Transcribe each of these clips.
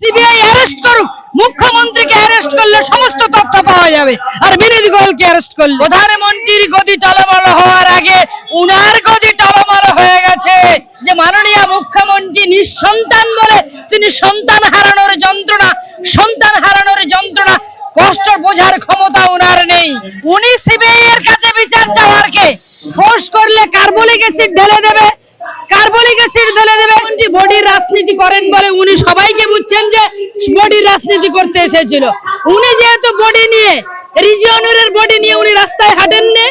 CBI arrest করুক, মুখ্যমন্ত্রীকে arrest করলে সমস্ত তথ্য পাওয়া যাবে, আর বিনীত গোয়েলকে অ্যারেস্ট করলে প্রধানমন্ত্রীর গদি টলমল হওয়ার আগে উনার গদি টলমল হয়ে গেছে। যে মাননীয় মুখ্যমন্ত্রী নিঃসন্তান বলে তিনি সন্তান হারানোর যন্ত্রণা কষ্ট বোঝার ক্ষমতা উনার নেই। উনি সিবিআই এর কাছে বিচার চাওয়ার কে? ফোর্স করলে কার্বলিক অ্যাসিড ঢেলে দেবে, বডির রাজনীতি করেন বলে উনি সবাইকে বুঝছেন যে বডির রাজনীতি করতে এসেছিল। উনি যেহেতু বডি নিয়ে রিজিয়নের বডি নিয়ে উনি রাস্তায় হাঁটেননি,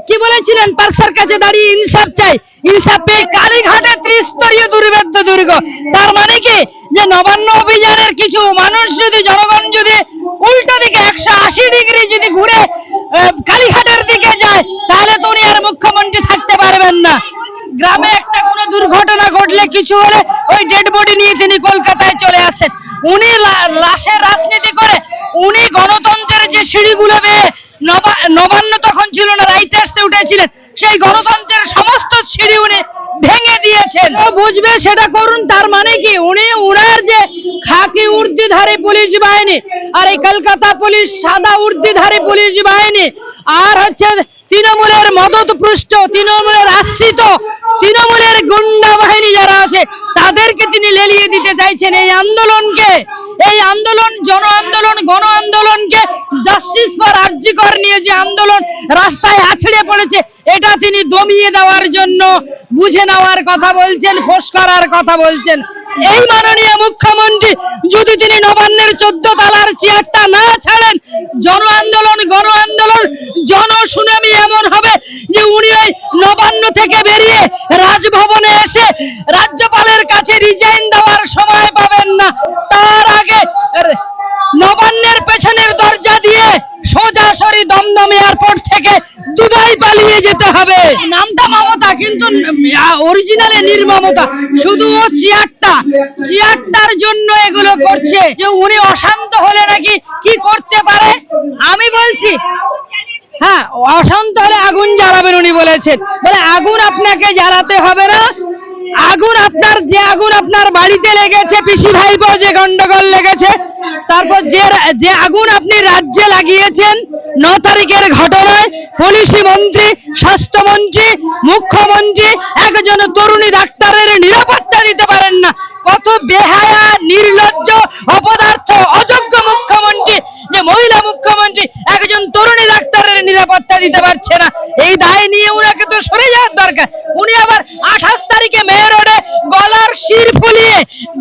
কি বলেছিলেন? পার্সার কাছে দাঁড়িয়ে ইনসাফ চাই, ইনসাফ পেয়ে কালীঘাটে ত্রিস্তরীয় দুর্ভেদ্য দুর্গ। তার মানে কি যে নবান্ন অভিযানের কিছু মানুষ যদি, জনগণ যদি উল্টো দিকে 180 ডিগ্রি যদি ঘুরে কালীঘাটের দিকে যায়, তাহলে তো উনি আর মুখ্যমন্ত্রী থাকতে পারবেন না। গ্রামে একটা কোনো দুর্ঘটনা ঘটলে, কিছু হলে ওই ডেড বডি নিয়ে তিনি কলকাতায় চলে আসেন। উনি লাশের রাজনীতি করে উনি গণতন্ত্রের যে সিঁড়িগুলো বেয়ে নবান্ন তখন ছিল না, রাইটার্সে উঠেছিলেন, সেই গণতন্ত্রের সমস্ত সিঁড়ি উনি ভেঙে দিয়েছেন। বুঝবে সেটা করুন। তার মানে কি উনি উনার যে খাকি উর্দিধারী পুলিশ বাহিনী, আর এই কলকাতা পুলিশ সাদা উর্দিধারী পুলিশ বাহিনী, আর হচ্ছে তৃণমূলের মদতপুষ্ট, তৃণমূলের আশ্রিত, তৃণমূলের গুন্ডা বাহিনী যারা আছে, তাদেরকে তিনি লেলিয়ে দিতে চাইছেন। এই আন্দোলনকে, এই আন্দোলন, গণ আন্দোলনকে, জাস্টিস ফর আরজি কর নিয়ে যে আন্দোলন রাস্তায় আছড়ে পড়েছে, এটা তিনি দমিয়ে দেওয়ার জন্য বুঝে নেওয়ার কথা বলছেন, ফোঁস করার কথা বলছেন। এই মাননীয় মুখ্যমন্ত্রী যদি তিনি নবান্নের 14 তলার চেয়ারটা না ছাড়েন, গণ আন্দোলন জনশুনানি এমন হবে যে উনি ওই নবান্ন থেকে বেরিয়ে রাজভবনে এসে রাজ্যপালের কাছে রিজাইন দেওয়ার সময় পাবেন না। তার আগে নবান্নের পেছনের দরজা দিয়ে সোজাসরি দমদম এয়ারপোর্ট থেকে দুবাই পালিয়ে যেতে হবে। নামটা মমতা, কিন্তু অরিজিনালে নির্মমতা। শুধু ও চেয়ারটার জন্য এগুলো করছে, যে উনি অশান্ত হলে নাকি কি করতে পারে। আমি বলছি, হ্যাঁ, অশান্ত হলে আগুন জ্বালাবেন উনি বলেছেন। বলে আগুন আপনাকে জ্বালাতে হবে না, আগুন আপনার বাড়িতে লেগেছে, পিসি ভাইপো যে গন্ডগোল লেগেছে, তারপর যে আগুন আপনি রাজ্যে লাগিয়েছেন 9 তারিখের ঘটনায়, পুলিশ মন্ত্রী, স্বাস্থ্যমন্ত্রী, মুখ্যমন্ত্রী একজন তরুণী ডাক্তারের নিরাপত্তা দিতে পারেন না। কত বেহায়া, নির্লজ্জ, অপদার্থ, অযোগ্য মুখ্যমন্ত্রী যে মহিলা মুখ্যমন্ত্রী একজন তরুণী ডাক্তারের নিরাপত্তা দিতে পারছে না। এই দায় নিয়ে উনাকে তো সরে যাওয়ার দরকার। উনি আবার 28 তারিখে মেয়র রোডে গলার শির ফুলিয়ে,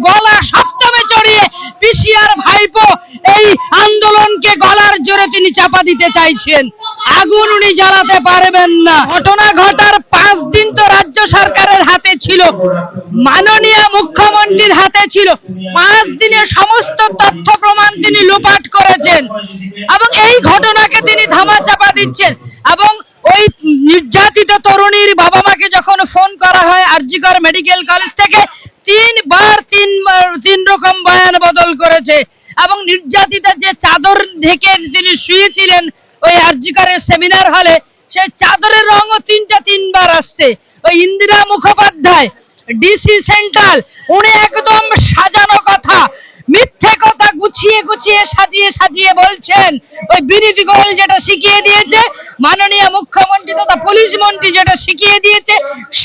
গলা সপ্তমে চড়িয়ে পিসি আর ভাইপো এই আন্দোলনকে গলার জোরে তিনি চাপা দিতে চাইছেন। আগুন উনি জ্বালাতে পারবেন না। ঘটনা ঘটার 5 দিন তো রাজ্য সরকারের হাতে ছিল, মাননীয় মুখ্যমন্ত্রীর হাতে ছিল। 5 দিনে সমস্ত তথ্য প্রমাণ তিনি লোপাট করেছেন এবং এই ঘটনাকে তিনি ধামাচাপা দিচ্ছেন। এবং ওই নির্যাতিত তরুণীর বাবা মাকে যখন ফোন করা হয় আরজি কর মেডিকেল কলেজ থেকে, 3 রকম বয়ান বদল করেছে। এবং নির্যাতিতা যে চাদর ঢেকে তিনি শুয়েছিলেন ওই আরজি করের সেমিনার হলে, সেই চাদরের রঙও 3বার আসছে। ওই ইন্দিরা মুখোপাধ্যায়, ডিসি সেন্ট্রাল, উনি একদম সাজানো কথা, মিথ্যে কথা গুছিয়ে সাজিয়ে বলছেন। ওই বিনীত গোয়েল যেটা শিখিয়ে দিয়েছে, মাননীয় মুখ্যমন্ত্রী তথা পুলিশ মন্ত্রী যেটা শিখিয়ে দিয়েছে,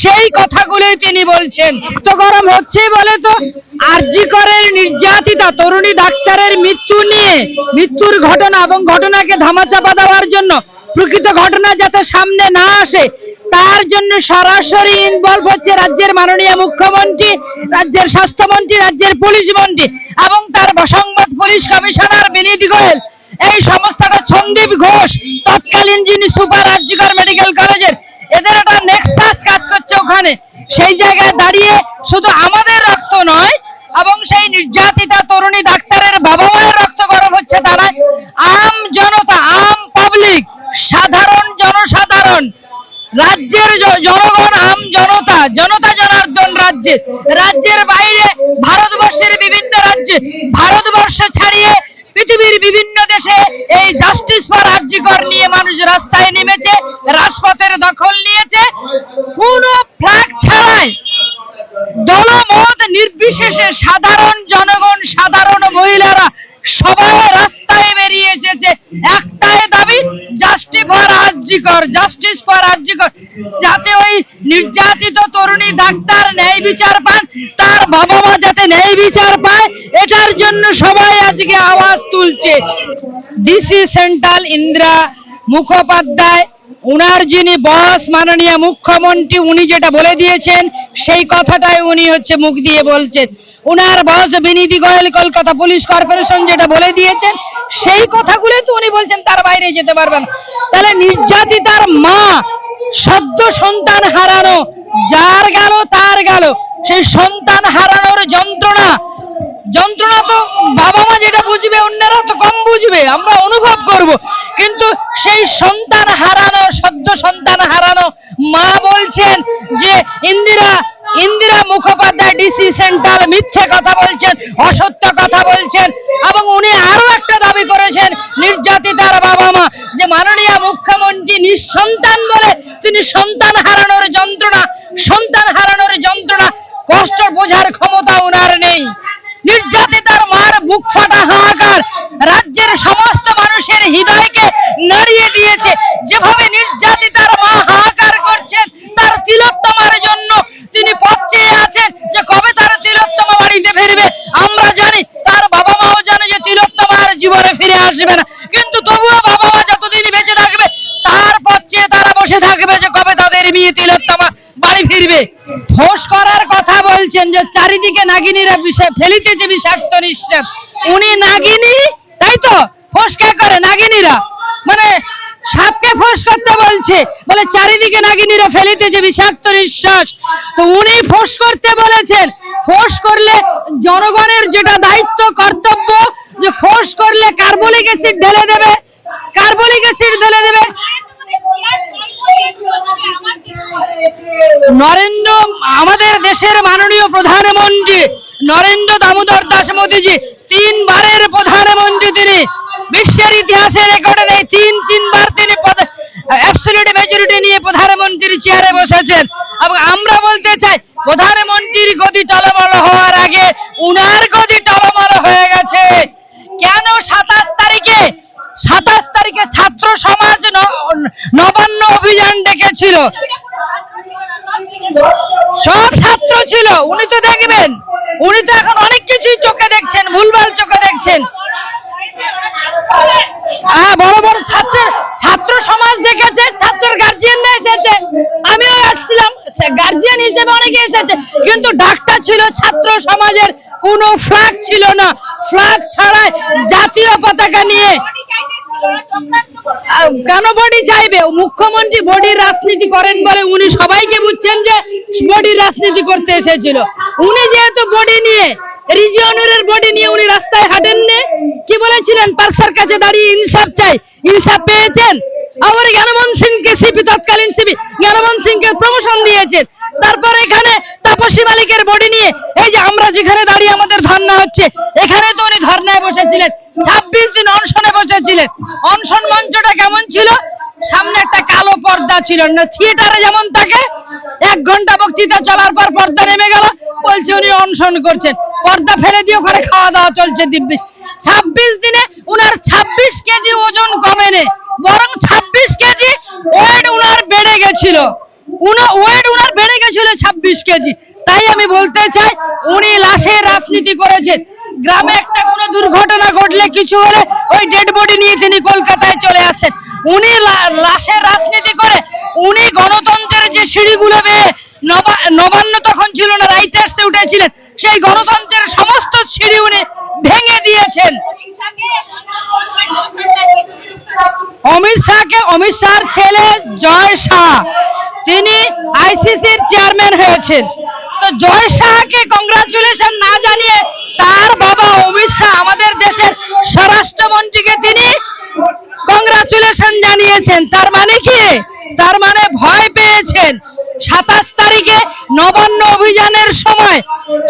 সেই কথাগুলোই তিনি বলছেন। তো গরম হচ্ছে বলে তো আরজি করের নির্যাতিতা তরুণী ডাক্তারের মৃত্যুর ঘটনা এবং ঘটনাকে ধামাচাপা দেওয়ার জন্য, প্রকৃত ঘটনা যাতে সামনে না আসে, তার জন্য সরাসরি ইনভলভ হচ্ছে রাজ্যের মাননীয় মুখ্যমন্ত্রী, রাজ্যের স্বাস্থ্যমন্ত্রী, রাজ্যের পুলিশ মন্ত্রী এবং তার সংবাদ পুলিশ কমিশনার বিনীত গোয়েল। এই সমস্তটা সন্দীপ ঘোষ, তৎকালীন যিনি সুপার আরজি কর মেডিকেল কলেজের, এদের একটা নেক্সাস কাজ করছে ওখানে। সেই জায়গায় দাঁড়িয়ে শুধু আমাদের রক্ত নয়, এবং সেই নির্যাতিতা তরুণী ডাক্তারের বাবা মায়ের রক্ত গরম হচ্ছে। তারা আম জনতা, আম পাবলিক, সাধারণ জনসাধারণ, রাজ্যের জনগণ, আম জনতা, জনতা জনার্দন রাজ্যের বাইরে ভারতবর্ষের বিভিন্ন রাজ্যে, ভারতবর্ষ ছাড়িয়ে পৃথিবীর বিভিন্ন দেশে এই জাস্টিস ফর আরজি কর নিয়ে মানুষ রাস্তায় নেমেছে, রাজপথের দখল নিয়েছে। কোনো ফ্ল্যাগ ছাড়াই দলমত নির্বিশেষে সাধারণ জনগণ, সাধারণ মহিলারা সবাই রাস্তায় বেরিয়ে এসেছে। একটাই দাবি, জাস্টিস ফর আরজিকর, যাতে ওই নির্যাতিত তরুণী ডাক্তার ন্যায় বিচার পান, তার বাবা মা যাতে ন্যায় বিচার পায়, এটার জন্য সবাই আজকে আওয়াজ তুলছে। ডিসি সেন্ট্রাল ইন্দিরা মুখোপাধ্যায়, উনার যিনি বস মাননীয় মুখ্যমন্ত্রী, উনি যেটা বলে দিয়েছেন সেই কথাটাই উনি মুখ দিয়ে বলছেন। উনার বস বিনীতি গোয়েল কলকাতা পুলিশ কর্পোরেশন যেটা বলে দিয়েছেন সেই কথাগুলোই তো উনি বলছেন, তার বাইরে যেতে পারবেন। তাহলে নির্যাতিতার মা, সদ্য সন্তান হারানো, যার গেল তার গেল, সেই সন্তান হারানোর যন্ত্রণা তো বাবা মা যেটা বুঝবে অন্যরা তো কম বুঝবে, আমরা অনুভব করব। কিন্তু সেই সন্তান হারানো, সদ্য সন্তান হারানো মা বলছেন যে ইন্দিরা মুখোপাধ্যায় ডিসি সেন্ট্রাল মিথ্যে কথা বলছেন, অসত্য কথা বলছেন। এবং উনি আরো একটা দাবি করেছেন নির্যাতিতার বাবা মা, যে মাননীয় মুখ্যমন্ত্রী নিঃসন্তান বলে তিনি সন্তান হারানোর যন্ত্রণা কষ্ট বোঝার ক্ষমতা ওনার নেই। নির্যাতিতার মার বুক ফাটা হাহাকার রাজ্যের সমস্ত মানুষের হৃদয়কে নাড়িয়ে দিয়েছে। যেভাবে নির্যাতিতার মা হাহাকার করছেন তার তিলোত্তমার জন্য, তিনি পথ চেয়ে আছেন যে কবে তার তিলোত্তমা বাড়িতে ফিরবে। আমরা জানি, তার বাবা মাও জানে যে তিলোত্তমা আর জীবনে ফিরে আসবে না, কিন্তু তবুও বাবা মা যতদিন বেঁচে থাকবে তার পথ চেয়ে তারা বসে থাকবে যে কবে তাদের মেয়ে তিলোত্তমা বাড়ি ফিরবে। ফোঁস করার কথা বলছেন যে চারিদিকে নাগিনীরা ফেলিতেছে বিষাক্ত নিঃশ্বাস। উনি নাগিনী, তাই তো? ফোঁস কে করে? নাগিনীরা, মানে সাপকে ফোঁস করতে বলছে, বলে চারিদিকে নাগিনীরা ফেলিতেছে বিষাক্ত নিঃশ্বাস। তো উনি ফোঁস করতে বলেছেন। ফোঁস করলে জনগণের যেটা দায়িত্ব, কর্তব্য, যে ফোঁস করলে কার্বলিক অ্যাসিড ঢেলে দেবে। আমাদের দেশের মাননীয় প্রধানমন্ত্রী নরেন্দ্র দামোদর দাস মোদীজি, 3 বারের প্রধানমন্ত্রী তিনি, বিশ্বের ইতিহাসে রেকর্ডে নেই, তিনবার তিনি অ্যাবসলিউট মেজরিটি নিয়ে প্রধানমন্ত্রীর চেয়ারে বসেছেন। এবং আমরা বলতে চাই, প্রধানমন্ত্রীর গদি টলমল হওয়ার আগে উনার গদি টলমল হয়ে গেছে। কেন 27 তারিখে ছাত্র সমাজ নবান্ন অভিযান ডেকেছিল? সব ছাত্র ছিল। উনি তো দেখবেন, উনি তো এখন অনেক কিছুই চোখে দেখছেন, ভুলভাল চোখে দেখছেন। বড় বড় ছাত্র সমাজ দেখেছে, ছাত্র গার্জিয়ানরা এসেছে, আমিও আসছিলাম, গার্জিয়ান হিসেবে অনেকে এসেছে, কিন্তু ডাকটা ছিল ছাত্র সমাজের, কোনো ফ্ল্যাগ ছিল না। ফ্ল্যাগ ছাড়াই জাতীয় পতাকা নিয়ে কেন বডি চাইবে? মুখ্যমন্ত্রী বডির রাজনীতি করেন বলে উনি সবাইকে বুঝছেন যে বডির রাজনীতি করতে এসেছিল। উনি যেহেতু বডি নিয়ে, রিজিওনারের বডি নিয়ে উনি রাস্তায় হাঁটেননি, কি বলেছিলেন? পার্সার কাছে দাঁড়িয়ে ইনসাফ চাই, ইনসাফ পেয়েছেন। আবার জ্ঞানমোহন সিংকে তৎকালীন সিপি জ্ঞানমোহন সিংকে প্রমোশন দিয়েছেন। তারপর এখানে তাপসী মালিকের বডি নিয়ে, এই যে আমরা যেখানে দাঁড়িয়ে আমাদের ধর্ণা হচ্ছে, এখানে তো উনি ধর্ণায় বসেছিলেন, 26 দিন অনশনে বসেছিলেন। অনশন মঞ্চটা কেমন ছিল? সামনে একটা কালো পর্দা ছিল না, থিয়েটারে যেমন থাকে, 1 ঘন্টা বক্তৃতা চলার পর পর্দা নেমে গেল, বলছে উনি অনশন করছেন, পর্দা ফেলে দিয়ে ওখানে খাওয়া দাওয়া চলছে দিব্যি। 26 দিনে উনার 26 কেজি ওজন কমেনি, বরং 26 কেজি ওয়েট উনার বেড়ে গেছিল। ওয়েট উনার বেড়ে গেছিল 26 কেজি। তাই আমি বলতে চাই, উনি লাশের রাজনীতি করেছেন। গ্রামে একটা কোনো দুর্ঘটনা ঘটলে, কিছু হলে, ওই ডেড বডি নিয়ে তিনি কলকাতায় চলে আসেন। উনি লাশের রাজনীতি করে, উনি গণতন্ত্রের যে সিঁড়িগুলো বেয়ে, নবান্ন তখন ছিল না, রাইটার্সে উঠেছিলেন, সেই গণতন্ত্রের সমস্ত সিঁড়ি উনি ভেঙে দিয়েছেন। অমিত শাহর ছেলে জয় শাহ, তিনি আইসিসির চেয়ারম্যান হয়েছেন। তো জয় শাহকে কংগ্রাচুলেশন না জানিয়ে তার বাবা অমিত শাহ, আমাদের দেশের স্বরাষ্ট্রমন্ত্রীকে তিনি কংগ্রাচুলেশন জানিয়েছেন। তার মানে কি? তার মানে ভয় পেয়েছেন। 27 তারিখে নবান্ন অভিযানের সময়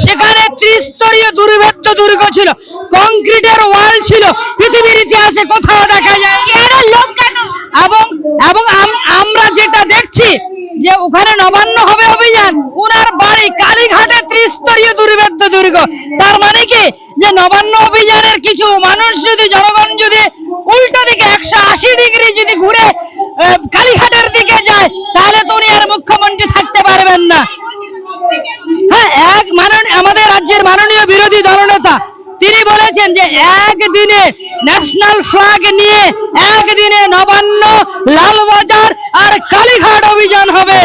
সেখানে ত্রিস্তরীয় দুর্ভেদ্য দুর্গ ছিল, কংক্রিটের ওয়াল ছিল, পৃথিবীর ইতিহাসে কোথাও দেখা যায়। এবং আমরা যেটা দেখছি যে ওখানে নবান্ন হবে অভিযান, উনার বাড়ি কালীঘাটে যে নবান্ন অভিযানের কিছু মানুষ যদি জনগণ যদি উল্টো দিকে 180 ডিগ্রি যদি ঘুরে কালীঘাটের দিকে যায়, তাহলে তো উনি আর মুখ্যমন্ত্রী থাকতে পারবেন না। হ্যাঁ, আমাদের রাজ্যের মাননীয় বিরোধী দলনেতা তিনি বলেছেন যে একদিনে ন্যাশনাল ফ্ল্যাগ নিয়ে একদিনে নবান্ন, লালবাজার আর কালীঘাট অভিযান হবে।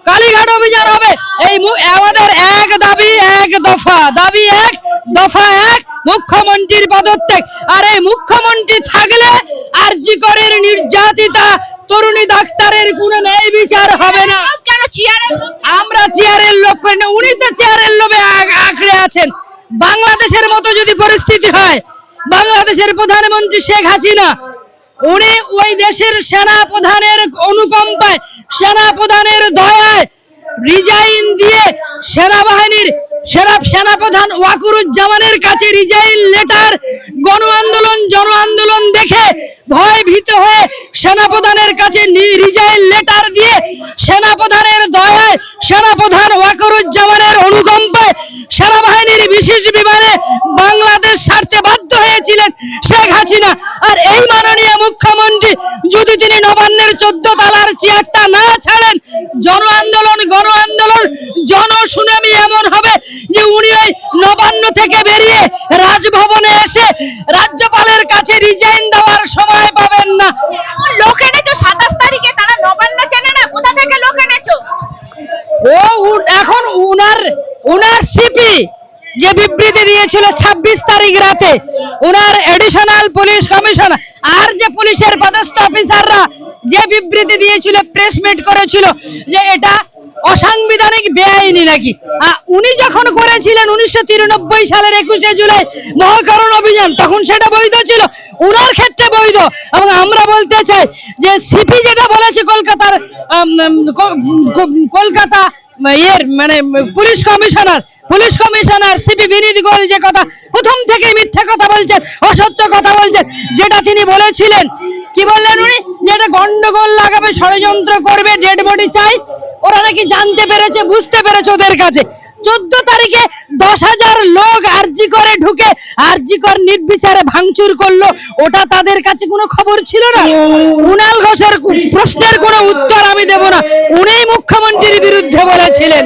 কালীঘাট অভিযান হবে। এই আমাদের এক দাবি এক দফা, দাবি এক দফা এক, মুখ্যমন্ত্রীর পদত্যাগ। আর এই মুখ্যমন্ত্রী থাকলে আরজি করের নির্যাতিতা তরুণী ডাক্তারের কোনো ন্যায় বিচার হবে না। আমরা চেয়ারের লোক করি না, উনি তো চেয়ারের লোভে আঁকড়ে আছেন। বাংলাদেশের মতো যদি পরিস্থিতি হয়, বাংলাদেশের প্রধানমন্ত্রী শেখ হাসিনা উনি ওই দেশের সেনা প্রধানের অনুকম্পায়, সেনা প্রধানের দয়ায় রিজাইন দিয়ে সেনাবাহিনীর সেনাপ্রধান ওয়াকুরুজ্জামানের কাছে রিজাইন লেটার, গণ আন্দোলন দেখে ভয় ভীত হয়ে সেনাপ্রধানের কাছে রিজাইন লেটার দিয়ে সেনাপ্রধানের দয়ায়, সেনাপ্রধান ওয়াকুরুজ্জামানের অনুকম্পায় সেনাবাহিনীর বিশেষ বিমানে বাংলাদেশ ছাড়তে বাধ্য হয়েছিলেন শেখ হাসিনা। আর এই মাননীয় মুখ্যমন্ত্রী যদি তিনি নবান্নের 14 তলার চেয়ারটা না ছাড়েন, গণ আন্দোলন জনশুনানি এমন হবে যে উনি ওই নবান্ন থেকে বেরিয়ে রাজভবনে এসে রাজ্যপালের কাছে রিজাইন দেওয়ার সময় পাবেন না। লোক এনেছো 27 তারিখে, তারা নবান্ন চেনে না, কোথা থেকে লোক এনেছো? এখন উনার সিপি যে বিবৃতি দিয়েছিল 26 তারিখ রাতে, উনার এডিশনাল পুলিশ কমিশনার আর যে পুলিশের পদস্থ অফিসাররা যে বিবৃতি দিয়েছিল, প্রেস মিট করেছিল যে এটা অসাংবিধানিক বেআইনি নাকি। উনি যখন করেছিলেন 1993 সালের 21শে জুলাই মহাকরণ অভিযান, তখন সেটা বৈধ ছিল, উনার ক্ষেত্রে বৈধ। এবং আমরা বলতে চাই যে সিপি যেটা বলেছে কলকাতা মানে পুলিশ কমিশনার সিপি বিনীত গোয়েল যে কথা প্রথম থেকে মিথ্যা কথা বলছেন, অসত্য কথা বলছেন। যেটা তিনি বলেছিলেন, কি বললেন উনি, যেটা গন্ডগোল লাগাবে, ষড়যন্ত্র করবে, ডেড বডি চাই, ওরা নাকি জানতে পেরেছে, বুঝতে পেরেছে ওদের কাছে। 14 তারিখে 10,000 লোক আরজি করে ঢুকে আরজি কর নির্বিচারে ভাঙচুর করলো, ওটা তাদের কাছে কোনো খবর ছিল না। কুণাল ঘোষের প্রশ্নের কোনো উত্তর আমি দেব না। উনি মুখ্যমন্ত্রীর বিরুদ্ধে বলেছিলেন,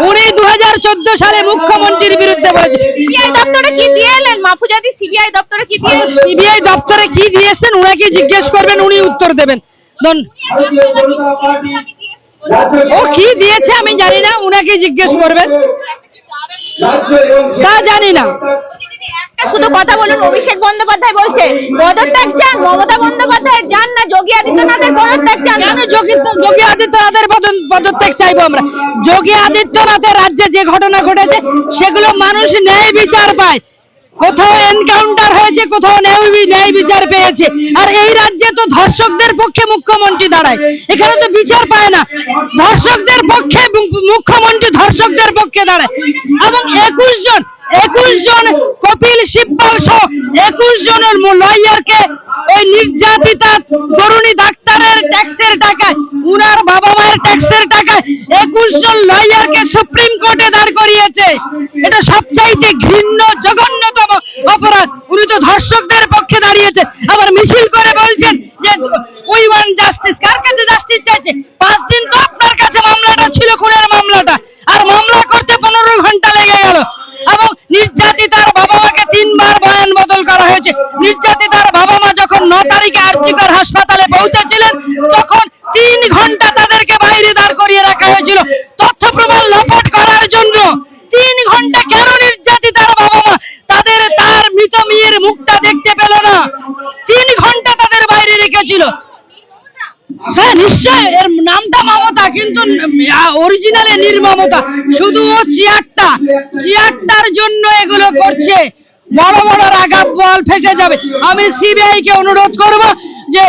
উনি 2014 সালে মুখ্যমন্ত্রীর বিরুদ্ধে বলেছেন। সিবিআই দপ্তরে কি দিয়ে এলেন মাহফুজাদি? সিবিআই দপ্তরে কি দিয়ে? সিবিআই দপ্তরে কি দিয়েছেন উনাকে জিজ্ঞেস করবেন, উনি উত্তর দেবেন। ও কি দিয়েছে আমি জানি না, উনাকে জিজ্ঞেস করবেন, তা জানি না। শুধু কথা বলুন, অভিষেক বন্দ্যোপাধ্যায় বলছে পদত্যাগ চান, মমতা বন্দ্যোপাধ্যায় চান না, যোগী আদিত্যনাথের পদত্যাগ চান। কেন যোগী আদিত্যনাথের পদত্যাগ চাইবো আমরা? যোগী আদিত্যনাথের রাজ্যে যে ঘটনা ঘটেছে সেগুলো মানুষ ন্যায় বিচার পায়। কোথাও এনকাউন্টার হয়েছে, কোথাও ন্যায় বিচার পেয়েছে। আর এই রাজ্যে তো ধর্ষকদের পক্ষে মুখ্যমন্ত্রী দাঁড়ায়, এখানে তো বিচার পায় না। ধর্ষকদের পক্ষে মুখ্যমন্ত্রী ধর্ষকদের পক্ষে দাঁড়ায়। এবং 21 জন কপিল সিব্বল সহ 21 জনের লয়ারকে ওই নির্যাতিতা তরুণী ডাক্তারের ট্যাক্সের টাকায়, উনার বাবা মায়ের ট্যাক্সের টাকায় 21 জন লয়ারকে সুপ্রিম কোর্টে দাঁড় করিয়েছে। এটা সবচাইতে ঘৃণ্য, জঘন্যতম অপরাধ। উনি তো ধর্ষকদের পক্ষে দাঁড়িয়েছে, আবার মিছিল করে বলছেন যে উই ওয়ান্ট জাস্টিস। কার কাছে জাস্টিস চাইছে? 5 দিন তো আপনার কাছে মামলাটা ছিল, খুনের মামলাটা, আর মামলা করতে 15 ঘন্টা লেগে গেল। এবং নির্যাতিতার বাবা মাকে 3 বার বয়ান বদল করা হয়েছে। নির্যাতিতার বাবা মা যখন 9 তারিখে আরজি কর হাসপাতালে পৌঁছেছিলেন, তখন 3 ঘন্টা তাদেরকে বাইরে দাঁড় করিয়ে রাখা হয়েছিল তথ্য প্রমাণ লোপাট করার জন্য। 3 ঘন্টা কেন নির্যাতিতার বাবা মা তার মৃত মেয়ের মুখটা দেখতে পেল না? 3 ঘন্টা তাদের বাইরে রেখেছিল। হ্যাঁ, নিশ্চয় এর নামটা মমতা, কিন্তু অরিজিনালে নির্মমতা। শুধু ও চেয়ারটার জন্য এগুলো করছে। বড় বড় রাগা বল ফেটে যাবে। আমি সিবিআই কে অনুরোধ করব যে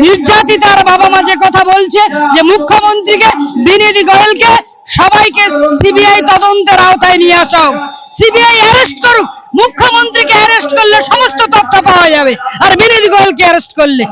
নির্যাতিতার বাবা মা যে কথা বলছে, যে মুখ্যমন্ত্রীকে, বিনীত গোয়েলকে, সবাইকে সিবিআই তদন্তের আওতায় নিয়ে আসা হোক। সিবিআই অ্যারেস্ট করুক। মুখ্যমন্ত্রীকে অ্যারেস্ট করলে সমস্ত তথ্য পাওয়া যাবে, আর বিনীত গোয়েলকে অ্যারেস্ট করলে